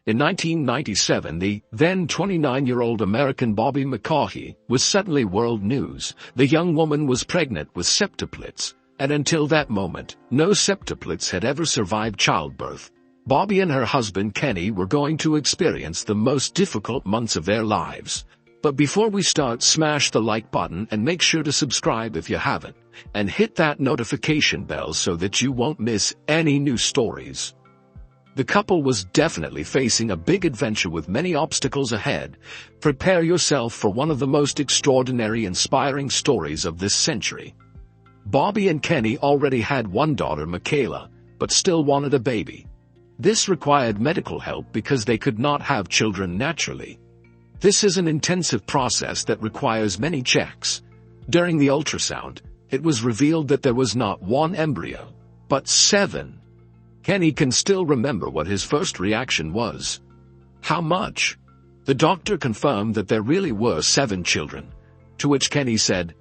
In 1997, the then 29-year-old American Bobbi McCaughey was suddenly world news. The young woman was pregnant with septuplets, and until that moment, no septuplets had ever survived childbirth. Bobbi and her husband Kenny were going to experience the most difficult months of their lives. But before we start, smash the like button and make sure to subscribe if you haven't, and hit that notification bell so that you won't miss any new stories. The couple was definitely facing a big adventure with many obstacles ahead. Prepare yourself for one of the most extraordinary, inspiring stories of this century. Bobbi and Kenny already had one daughter, Michaela, but still wanted a baby. This required medical help because they could not have children naturally. This is an intensive process that requires many checks. During the ultrasound, it was revealed that there was not one embryo, but 7. Kenny can still remember what his first reaction was. How much? The doctor confirmed that there really were 7 children, to which Kenny said,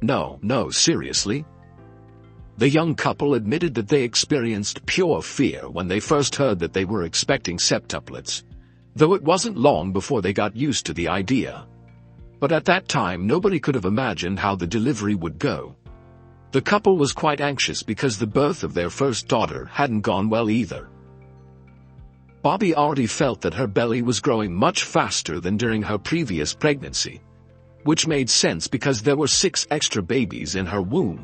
No, seriously? The young couple admitted that they experienced pure fear when they first heard that they were expecting septuplets, though it wasn't long before they got used to the idea. But at that time, nobody could have imagined how the delivery would go. The couple was quite anxious because the birth of their first daughter hadn't gone well either. Bobbi already felt that her belly was growing much faster than during her previous pregnancy, which made sense because there were 6 extra babies in her womb.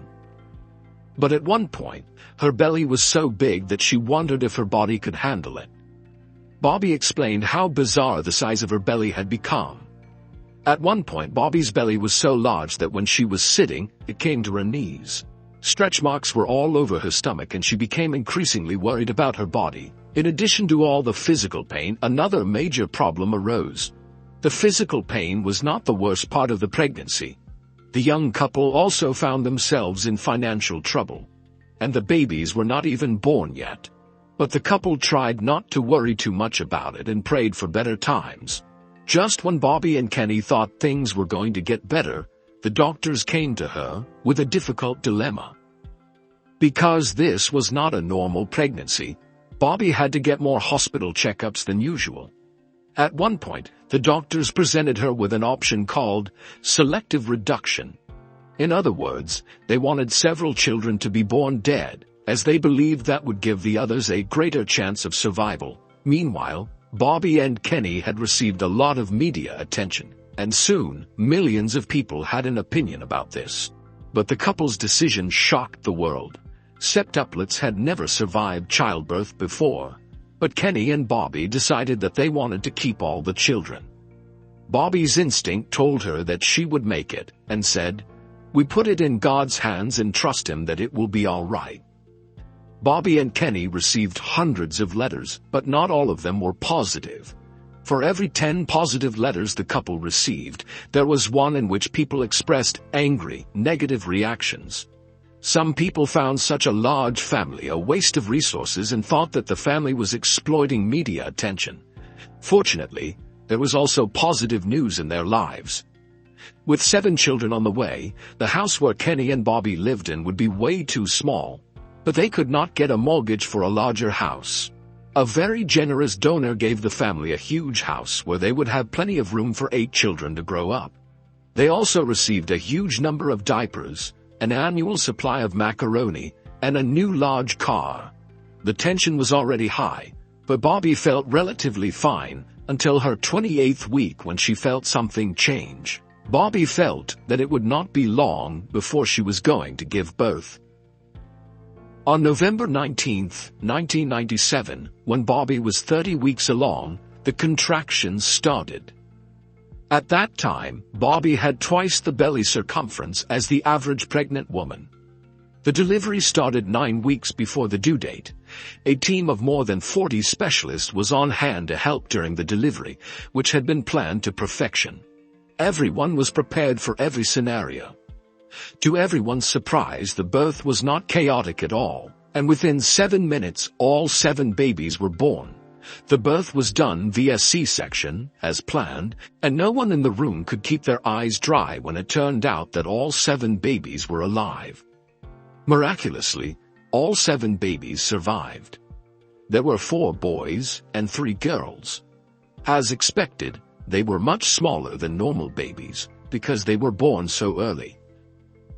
But at one point, her belly was so big that she wondered if her body could handle it. Bobbi explained how bizarre the size of her belly had become. At one point, Bobbi's belly was so large that when she was sitting, it came to her knees. Stretch marks were all over her stomach and she became increasingly worried about her body. In addition to all the physical pain, another major problem arose. The physical pain was not the worst part of the pregnancy. The young couple also found themselves in financial trouble, and the babies were not even born yet. But the couple tried not to worry too much about it and prayed for better times. Just when Bobbi and Kenny thought things were going to get better, the doctors came to her with a difficult dilemma. Because this was not a normal pregnancy, Bobbi had to get more hospital checkups than usual. At one point, the doctors presented her with an option called selective reduction. In other words, they wanted several children to be born dead, as they believed that would give the others a greater chance of survival. Meanwhile, Bobbi and Kenny had received a lot of media attention, and soon, millions of people had an opinion about this. But the couple's decision shocked the world. Septuplets had never survived childbirth before, but Kenny and Bobbi decided that they wanted to keep all the children. Bobbi's instinct told her that she would make it, and said, "We put it in God's hands and trust Him that it will be all right." Bobbi and Kenny received hundreds of letters, but not all of them were positive. For every 10 positive letters the couple received, there was one in which people expressed angry, negative reactions. Some people found such a large family a waste of resources and thought that the family was exploiting media attention. Fortunately, there was also positive news in their lives. With 7 children on the way, the house where Kenny and Bobbi lived in would be way too small. But they could not get a mortgage for a larger house. A very generous donor gave the family a huge house where they would have plenty of room for 8 children to grow up. They also received a huge number of diapers, an annual supply of macaroni, and a new large car. The tension was already high, but Bobbi felt relatively fine until her 28th week when she felt something change. Bobbi felt that it would not be long before she was going to give birth. On November 19, 1997, when Bobbi was 30 weeks along, the contractions started. At that time, Bobbi had twice the belly circumference as the average pregnant woman. The delivery started 9 weeks before the due date. A team of more than 40 specialists was on hand to help during the delivery, which had been planned to perfection. Everyone was prepared for every scenario. To everyone's surprise, the birth was not chaotic at all, and within 7 minutes, all 7 babies were born. The birth was done via C-section, as planned, and no one in the room could keep their eyes dry when it turned out that all 7 babies were alive. Miraculously, all 7 babies survived. There were 4 boys and 3 girls. As expected, they were much smaller than normal babies because they were born so early.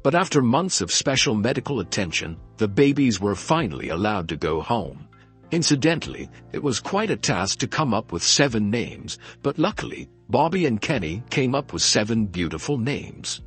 But after months of special medical attention, the babies were finally allowed to go home. Incidentally, it was quite a task to come up with 7 names, but luckily, Bobbi and Kenny came up with 7 beautiful names.